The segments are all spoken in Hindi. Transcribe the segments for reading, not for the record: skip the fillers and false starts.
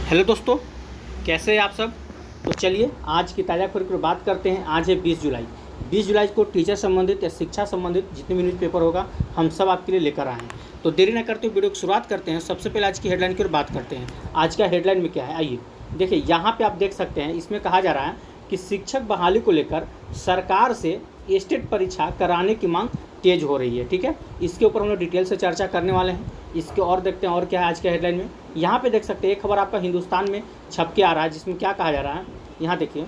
हेलो दोस्तों, कैसे हैं आप सब। तो चलिए आज की ताज़ा खबर पर बात करते हैं। आज है 20 जुलाई। 20 जुलाई को टीचर संबंधित या शिक्षा संबंधित जितने भी न्यूज़ पेपर होगा हम सब आपके लिए लेकर आए हैं। तो देरी न करते हुए वीडियो की शुरुआत करते हैं। सबसे पहले आज की हेडलाइन की ओर बात करते हैं। आज का हेडलाइन में क्या है, आइए देखिए। यहाँ पर आप देख सकते हैं, इसमें कहा जा रहा है कि शिक्षक बहाली को लेकर सरकार से स्टेट परीक्षा कराने की मांग तेज हो रही है। ठीक है, इसके ऊपर हम लोग डिटेल से चर्चा करने वाले हैं। इसके और देखते हैं और क्या है आज के हेडलाइन में। यहाँ पे देख सकते हैं एक खबर आपका हिंदुस्तान में छप के आ रहा है, जिसमें क्या कहा जा रहा है। यहाँ देखिए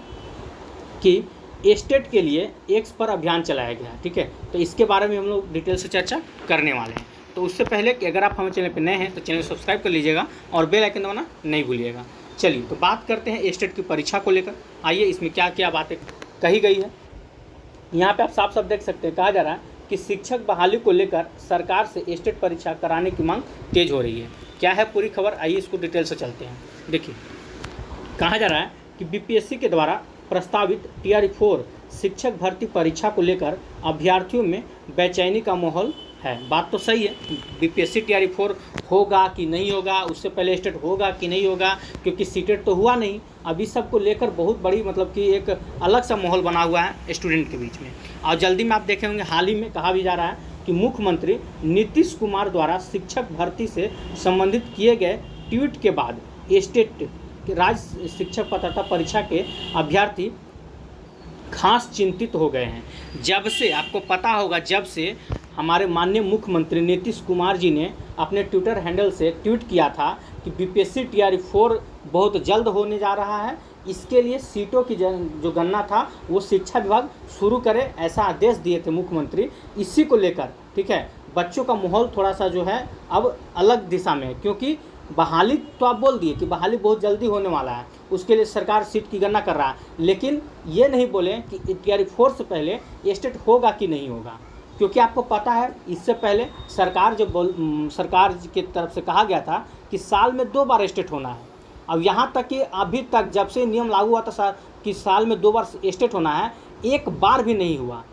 कि स्टेट के लिए एक्स पर अभियान चलाया गया है। ठीक है, तो इसके बारे में हम लोग डिटेल से चर्चा करने वाले हैं। तो उससे पहले कि अगर आप हमारे चैनल पर नए हैं तो चैनल सब्सक्राइब कर लीजिएगा और बेल आइकन दबाना नहीं भूलिएगा। चलिए तो बात करते हैं स्टेट की परीक्षा को लेकर। आइए इसमें क्या क्या बातें कही गई है। यहाँ पे आप साफ साफ देख सकते हैं, कहा जा रहा है कि शिक्षक बहाली को लेकर सरकार से स्टेट परीक्षा कराने की मांग तेज हो रही है। क्या है पूरी खबर, आइए इसको डिटेल से चलते हैं। देखिए, कहा जा रहा है कि बीपीएससी के द्वारा प्रस्तावित TR4 शिक्षक भर्ती परीक्षा को लेकर अभ्यर्थियों में बेचैनी का माहौल है। बात तो सही है, बीपीएससी TR4 होगा कि नहीं होगा, उससे पहले स्टेट होगा कि नहीं होगा, क्योंकि सीटेट तो हुआ नहीं। अभी सबको लेकर बहुत बड़ी मतलब कि एक अलग सा माहौल बना हुआ है स्टूडेंट के बीच में। और जल्दी में आप देखे होंगे, हाल ही में कहा भी जा रहा है कि मुख्यमंत्री नीतीश कुमार द्वारा शिक्षक भर्ती से संबंधित किए गए ट्वीट के बाद स्टेट राज्य शिक्षक पात्रता परीक्षा के अभ्यर्थी खास चिंतित हो गए हैं। जब से आपको पता होगा, जब से हमारे माननीय मुख्यमंत्री नीतीश कुमार जी ने अपने ट्विटर हैंडल से ट्वीट किया था कि बीपीएससी TR4 बहुत जल्द होने जा रहा है, इसके लिए सीटों की जो गणना था वो शिक्षा विभाग शुरू करे, ऐसा आदेश दिए थे मुख्यमंत्री। इसी को लेकर ठीक है, बच्चों का माहौल थोड़ा सा जो है अब अलग दिशा में है, क्योंकि बहाली तो आप बोल दिए कि बहाली बहुत जल्दी होने वाला है, उसके लिए सरकार सीट की गणना कर रहा है, लेकिन ये नहीं बोले कि TR4 से पहले स्टेट होगा कि नहीं होगा। क्योंकि आपको पता है, इससे पहले सरकार सरकार की तरफ से कहा गया था कि साल में 2 बार स्टेट होना है। अब यहाँ तक कि अभी तक जब से नियम लागू हुआ था कि साल में 2 बार स्टेट होना है, एक बार भी नहीं हुआ।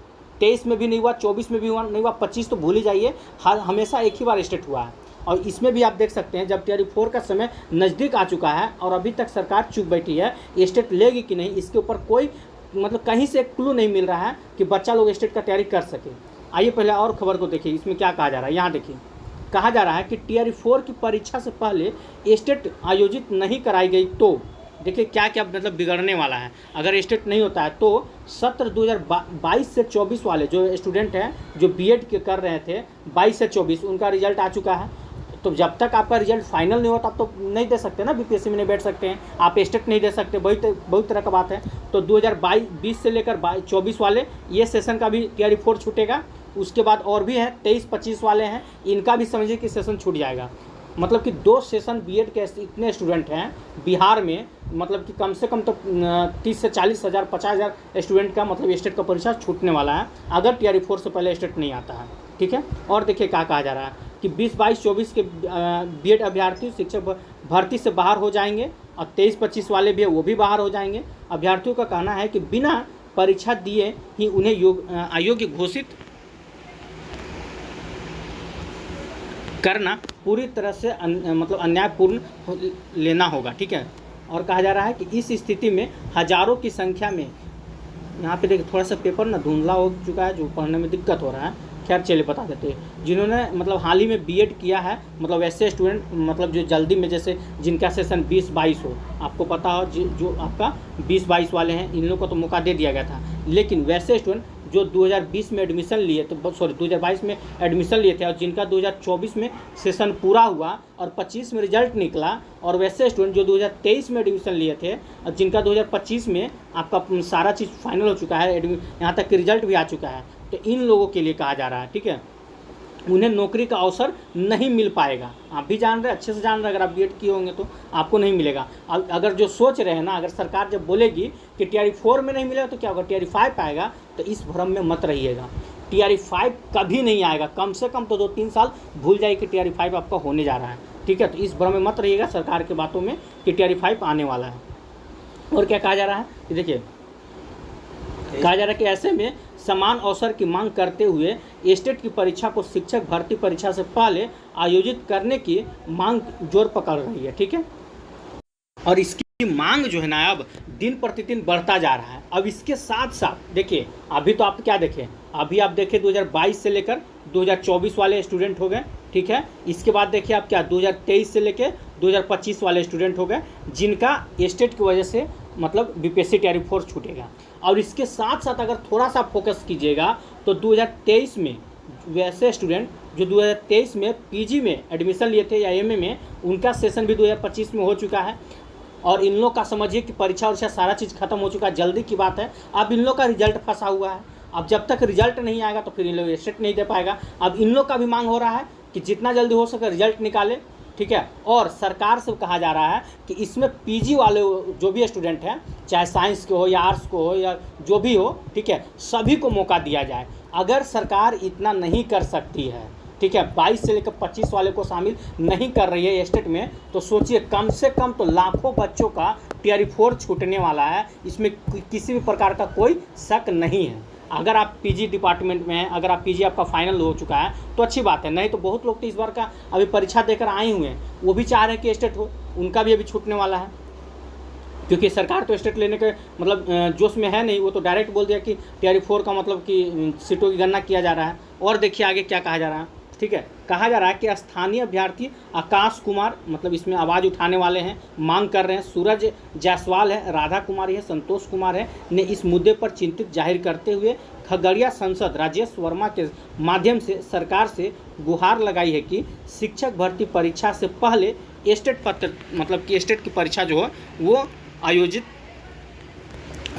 23 में भी नहीं हुआ, 24 में भी नहीं हुआ, 25 तो भूल ही जाइए, हमेशा एक ही बार स्टेट हुआ है। और इसमें भी आप देख सकते हैं, जब TR4 का समय नज़दीक आ चुका है और अभी तक सरकार चुप बैठी है, स्टेट लेगी कि नहीं इसके ऊपर कोई मतलब कहीं से क्लू नहीं मिल रहा है कि बच्चा लोग स्टेट का तैयारी कर सके। आइए पहले और खबर को देखिए, इसमें क्या कहा जा रहा है। यहाँ देखिए, कहा जा रहा है कि TR4 की परीक्षा से पहले स्टेट आयोजित नहीं कराई गई तो देखिए क्या क्या मतलब बिगड़ने वाला है। अगर स्टेट नहीं होता है तो सत्र 2022 से 24 वाले जो स्टूडेंट हैं, जो बीएड के कर रहे थे 22 से 24, उनका रिजल्ट आ चुका है। तो जब तक आपका रिजल्ट फाइनल नहीं होता तो नहीं दे सकते ना, बीपीएससी में नहीं बैठ सकते हैं आप, स्टेट नहीं दे सकते। बहुत तरह का बात है। तो 2022 से लेकर 24 वाले ये सेशन का भी TR4 छूटेगा। उसके बाद और भी हैं 23-25 वाले हैं, इनका भी समझिए कि सेशन छूट जाएगा। मतलब कि 2 सेशन बीएड के इतने स्टूडेंट हैं बिहार में, मतलब कि कम से कम तो 30 से 40 हज़ार 50 हज़ार स्टूडेंट का मतलब स्टेट का परीक्षा छूटने वाला है अगर TR4 से पहले स्टेट नहीं आता है। ठीक है, और देखिए क्या कहा जा रहा है कि 20-22-24 के बीएड अभ्यर्थी शिक्षक भर्ती से बाहर हो जाएंगे और 23-25 वाले भी वो भी बाहर हो जाएंगे। अभ्यर्थियों का कहना है कि बिना परीक्षा दिए ही उन्हें अयोग्य घोषित करना पूरी तरह से मतलब अन्यायपूर्ण लेना होगा। ठीक है, और कहा जा रहा है कि इस स्थिति में हजारों की संख्या में, यहाँ पे देखिए थोड़ा सा पेपर ना धुंधला हो चुका है, जो पढ़ने में दिक्कत हो रहा है। खैर चलिए बता देते हैं, जिन्होंने मतलब हाल ही में बीएड किया है, मतलब ऐसे स्टूडेंट मतलब जो जल्दी में, जैसे जिनका सेशन 20-22 हो, आपको पता हो जो आपका 20-22 वाले हैं, इन लोगों को तो मौका दे दिया गया था। लेकिन वैसे स्टूडेंट जो 2020 में एडमिशन लिए तो 2022 में एडमिशन लिए थे और जिनका 2024 में सेशन पूरा हुआ और 25 में रिजल्ट निकला, और वैसे स्टूडेंट जो 2023 में एडमिशन लिए थे और जिनका 2025 में आपका सारा चीज़ फाइनल हो चुका है, यहाँ तक कि रिजल्ट भी आ चुका है, तो इन लोगों के लिए कहा जा रहा है। ठीक है, उन्हें नौकरी का अवसर नहीं मिल पाएगा। आप भी जान रहे हैं, अच्छे से जान रहे हैं, अगर आप बीएड किए होंगे तो आपको नहीं मिलेगा। अगर जो सोच रहे हैं ना, अगर सरकार जब बोलेगी कि TR4 में नहीं मिलेगा तो क्या होगा, TR5 आएगा, तो इस भ्रम में मत रहिएगा। TR5 कभी नहीं आएगा, कम से कम तो 2-3 साल भूल जाइए कि TR5 आपका होने जा रहा है। ठीक है, तो इस भ्रम में मत रहिएगा सरकार की बातों में कि TR5 आने वाला है। और क्या कहा जा रहा है कि देखिए, कहा जा रहा है कि ऐसे में समान अवसर की मांग करते हुए स्टेट की परीक्षा को शिक्षक भर्ती परीक्षा से पहले आयोजित करने की मांग जोर पकड़ रही है। ठीक है, और इसकी मांग जो है ना अब दिन प्रतिदिन बढ़ता जा रहा है। अब इसके साथ साथ देखिए, अभी तो आप क्या देखें, अभी आप देखें 2022 से लेकर 2024 वाले स्टूडेंट हो गए, ठीक है। इसके बाद देखिए आप क्या 2023 से लेकर 2025 वाले स्टूडेंट हो गए, जिनका स्टेट की वजह से मतलब बीपीएससी तैयारी फोर्स छूटेगा। और इसके साथ साथ अगर थोड़ा सा फोकस कीजिएगा तो 2023 में वैसे स्टूडेंट जो 2023 में पीजी में एडमिशन लिए थे या एमए में, उनका सेशन भी 2025 में हो चुका है। और इन लोग का समझिए कि परीक्षा और सारा चीज़ खत्म हो चुका है, जल्दी की बात है। अब इन लोग का रिजल्ट फंसा हुआ है। अब जब तक रिजल्ट नहीं आएगा तो फिर इन लोग स्टेट नहीं दे पाएगा। अब इन लोग का भी मांग हो रहा है कि जितना जल्दी हो सके रिजल्ट निकाले, ठीक है। और सरकार से कहा जा रहा है कि इसमें पीजी वाले जो भी स्टूडेंट हैं, चाहे साइंस के हो या आर्ट्स को हो या जो भी हो, ठीक है, सभी को मौका दिया जाए। अगर सरकार इतना नहीं कर सकती है, ठीक है, 22 से लेकर 25 वाले को शामिल नहीं कर रही है स्टेट में, तो सोचिए कम से कम तो लाखों बच्चों का टीआरई 4 छूटने वाला है। इसमें किसी भी प्रकार का कोई शक नहीं है। अगर आप पीजी डिपार्टमेंट में हैं, अगर आप पीजी आपका फाइनल हो चुका है तो अच्छी बात है, नहीं तो बहुत लोग तो इस बार का अभी परीक्षा देकर आए हुए हैं, वो भी चाह रहे हैं कि स्टेट हो, उनका भी अभी छूटने वाला है। क्योंकि सरकार तो स्टेट लेने के मतलब जोश में है नहीं, वो तो डायरेक्ट बोल दिया कि टीआरई 4 का मतलब कि सीटों की गणना किया जा रहा है। और देखिए आगे क्या कहा जा रहा है, ठीक है। कहा जा रहा है कि स्थानीय अभ्यर्थी आकाश कुमार, मतलब इसमें आवाज़ उठाने वाले हैं, मांग कर रहे हैं। सूरज जायसवाल है, राधा कुमारी है, संतोष कुमार है, ने इस मुद्दे पर चिंतित जाहिर करते हुए खगड़िया सांसद राजेश वर्मा के माध्यम से सरकार से गुहार लगाई है कि शिक्षक भर्ती परीक्षा से पहले स्टेट पत्र मतलब कि स्टेट की परीक्षा जो है वो आयोजित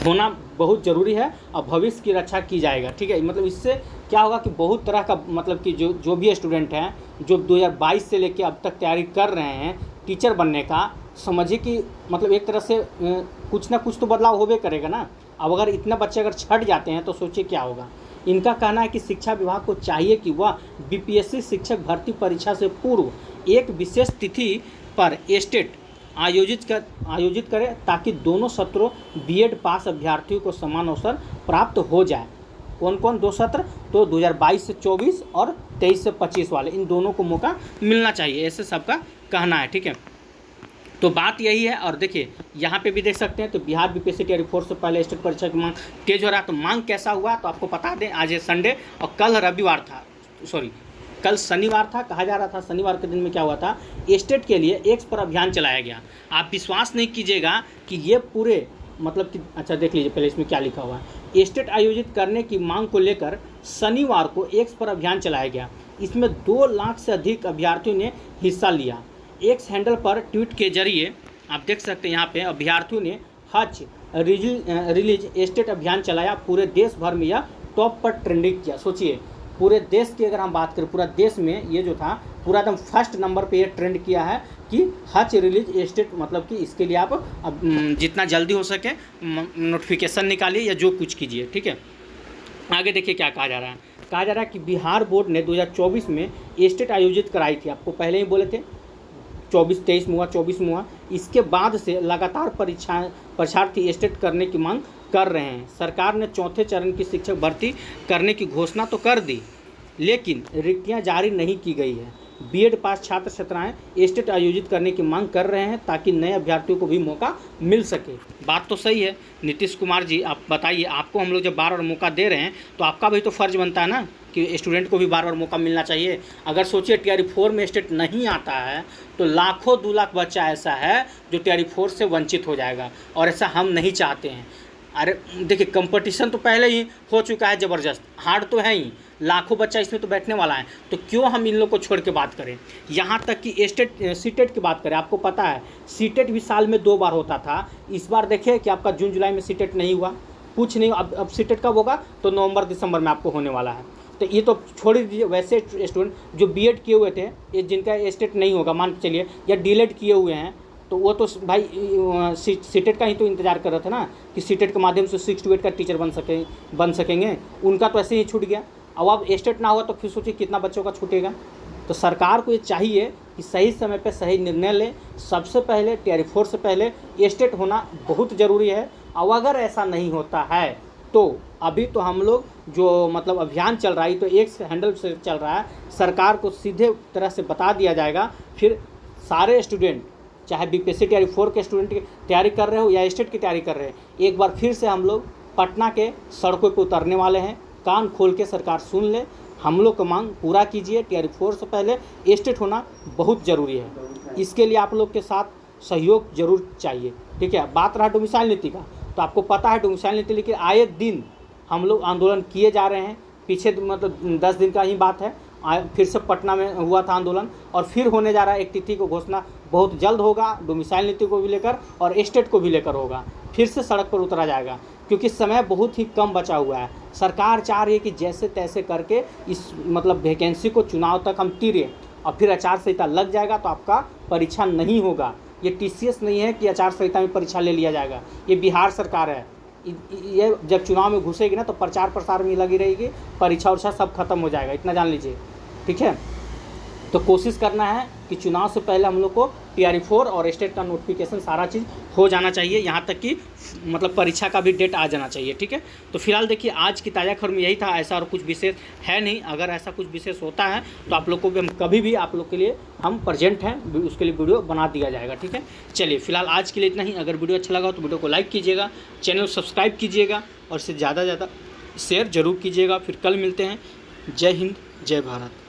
होना बहुत ज़रूरी है और भविष्य की रक्षा की जाएगा, ठीक है। मतलब इससे क्या होगा कि बहुत तरह का मतलब कि जो भी स्टूडेंट हैं जो 2022 से लेकर अब तक तैयारी कर रहे हैं टीचर बनने का, समझिए कि मतलब एक तरह से कुछ ना कुछ तो बदलाव होबे करेगा ना। अब अगर इतना बच्चे अगर छट जाते हैं तो सोचिए क्या होगा। इनका कहना है कि शिक्षा विभाग को चाहिए कि वह बीपीएससी शिक्षक भर्ती परीक्षा से पूर्व एक विशेष तिथि पर स्टेट आयोजित करें ताकि दोनों सत्रों बीएड पास अभ्यर्थियों को समान अवसर प्राप्त हो जाए। कौन कौन दो सत्र, तो 2022 से 24 और 23 से 25 वाले, इन दोनों को मौका मिलना चाहिए, ऐसे सबका कहना है, ठीक है। तो बात यही है। और देखिए यहाँ पे भी देख सकते हैं, तो बिहार बीपीएससी टीआरई 4 से पहले स्टेट परीक्षा की मांग तेज हो रहा है। तो मांग कैसा हुआ तो आपको बता दें, आज है संडे और कल रविवार था, सॉरी कल शनिवार था, कहा जा रहा था शनिवार के दिन में क्या हुआ था, स्टेट के लिए एक्स पर अभियान चलाया गया। आप विश्वास नहीं कीजिएगा कि ये पूरे मतलब कि अच्छा देख लीजिए पहले इसमें क्या लिखा हुआ है। स्टेट आयोजित करने की मांग को लेकर शनिवार को एक्स पर अभियान चलाया गया। इसमें 2 लाख से अधिक अभ्यर्थियों ने हिस्सा लिया। एक्स हैंडल पर ट्वीट के जरिए आप देख सकते हैं यहाँ पे अभ्यर्थियों ने हज रिलीज स्टेट अभियान चलाया। पूरे देश भर में यह टॉप पर ट्रेंडिंग किया। सोचिए पूरे देश की अगर हम बात करें, पूरा देश में ये जो था पूरा एकदम फर्स्ट नंबर पे ये ट्रेंड किया है कि हज रिलीज स्टेट, मतलब कि इसके लिए आप अब जितना जल्दी हो सके नोटिफिकेशन निकालिए या जो कुछ कीजिए, ठीक है। आगे देखिए क्या कहा जा रहा है। कहा जा रहा है कि बिहार बोर्ड ने 2024 में स्टेट आयोजित कराई थी, आपको पहले ही बोले थे 23 में हुआ, 24 में हुआ। इसके बाद से लगातार परीक्षार्थी स्टेट करने की मांग कर रहे हैं। सरकार ने चौथे चरण की शिक्षक भर्ती करने की घोषणा तो कर दी, लेकिन रिक्तियां जारी नहीं की गई है। बीएड पास छात्र छात्राएं स्टेट आयोजित करने की मांग कर रहे हैं ताकि नए अभ्यर्थियों को भी मौका मिल सके। बात तो सही है। नीतीश कुमार जी आप बताइए, आपको हम लोग जब बार बार मौका दे रहे हैं तो आपका भी तो फर्ज बनता है ना कि स्टूडेंट को भी बार बार मौका मिलना चाहिए। अगर सोचिए टीआरई 4 में स्टेट नहीं आता है तो लाखों 2 लाख बच्चा ऐसा है जो टीआरई 4 से वंचित हो जाएगा, और ऐसा हम नहीं चाहते हैं। अरे देखिए कंपटीशन तो पहले ही हो चुका है ज़बरदस्त, हार्ड तो है ही, लाखों बच्चा इसमें तो बैठने वाला है, तो क्यों हम इन लोग को छोड़ के बात करें। यहाँ तक कि सीटेट की बात करें, आपको पता है सीटेट भी साल में 2 बार होता था। इस बार देखिए कि आपका जून जुलाई में सीटेट नहीं हुआ, कुछ नहीं। अब सीटेट कब होगा तो नवंबर दिसंबर में आपको होने वाला है। तो ये तो छोड़ दीजिए। वैसे स्टूडेंट जो बीएड किए हुए थे, ये जिनका स्टेट नहीं होगा मान के चलिए, या डीलेड किए हुए हैं, तो वो तो भाई सीटेट का ही तो इंतज़ार कर रहे थे ना कि सीटेट के माध्यम से 6 to 8 का टीचर बन सकेंगे। उनका तो ऐसे ही छूट गया। अब स्टेट ना हुआ तो फिर सोचिए कितना बच्चों का छूटेगा। तो सरकार को ये चाहिए कि सही समय पे सही निर्णय ले। सबसे पहले टीआरई 4 से पहले स्टेट होना बहुत ज़रूरी है। और अगर ऐसा नहीं होता है तो अभी तो हम लोग जो मतलब अभियान चल रहा है तो एक हैंडल से चल रहा है, सरकार को सीधे तरह से बता दिया जाएगा। फिर सारे स्टूडेंट चाहे बीपीएससी तैयारी 4 के स्टूडेंट की तैयारी कर रहे हो या स्टेट की तैयारी कर रहे हैं, एक बार फिर से हम लोग पटना के सड़कों पर उतरने वाले हैं। कान खोल के सरकार सुन ले, हम लोग का मांग पूरा कीजिए। तैयारी 4 से पहले स्टेट होना बहुत ज़रूरी है, इसके लिए आप लोग के साथ सहयोग जरूर चाहिए, ठीक है। बात रहा डोमिसाइल नीति का, तो आपको पता है डोमिसाइल नीति लेके आए दिन हम लोग आंदोलन किए जा रहे हैं। पीछे मतलब 10 दिन का ही बात है, फिर से पटना में हुआ था आंदोलन और फिर होने जा रहा है। एक तिथि को घोषणा बहुत जल्द होगा, डोमिसाइल नीति को भी लेकर और स्टेट को भी लेकर होगा। फिर से सड़क पर उतरा जाएगा क्योंकि समय बहुत ही कम बचा हुआ है। सरकार चाह रही है कि जैसे तैसे करके इस मतलब वैकेंसी को चुनाव तक हम तीरें और फिर आचार संहिता लग जाएगा तो आपका परीक्षा नहीं होगा। ये टीसीएस नहीं है कि आचार संहिता में परीक्षा ले लिया जाएगा, ये बिहार सरकार है। ये जब चुनाव में घुसेगी ना तो प्रचार प्रसार में लगी रहेगी, परीक्षा उरीक्षा सब खत्म हो जाएगा, इतना जान लीजिए, ठीक है। तो कोशिश करना है कि चुनाव से पहले हम लोग को टीआरई 4 और स्टेट का नोटिफिकेशन सारा चीज़ हो जाना चाहिए, यहाँ तक कि मतलब परीक्षा का भी डेट आ जाना चाहिए, ठीक है। तो फिलहाल देखिए आज की ताज़ा खबर में यही था, ऐसा और कुछ विशेष है नहीं। अगर ऐसा कुछ विशेष होता है तो आप लोग को भी हम कभी भी आप लोग के लिए हम प्रेजेंट हैं, उसके लिए वीडियो बना दिया जाएगा, ठीक है। चलिए फिलहाल आज के लिए इतना ही। अगर वीडियो अच्छा लगा तो वीडियो को लाइक कीजिएगा, चैनल सब्सक्राइब कीजिएगा और इससे ज़्यादा से ज़्यादा शेयर जरूर कीजिएगा। फिर कल मिलते हैं। जय हिंद, जय भारत।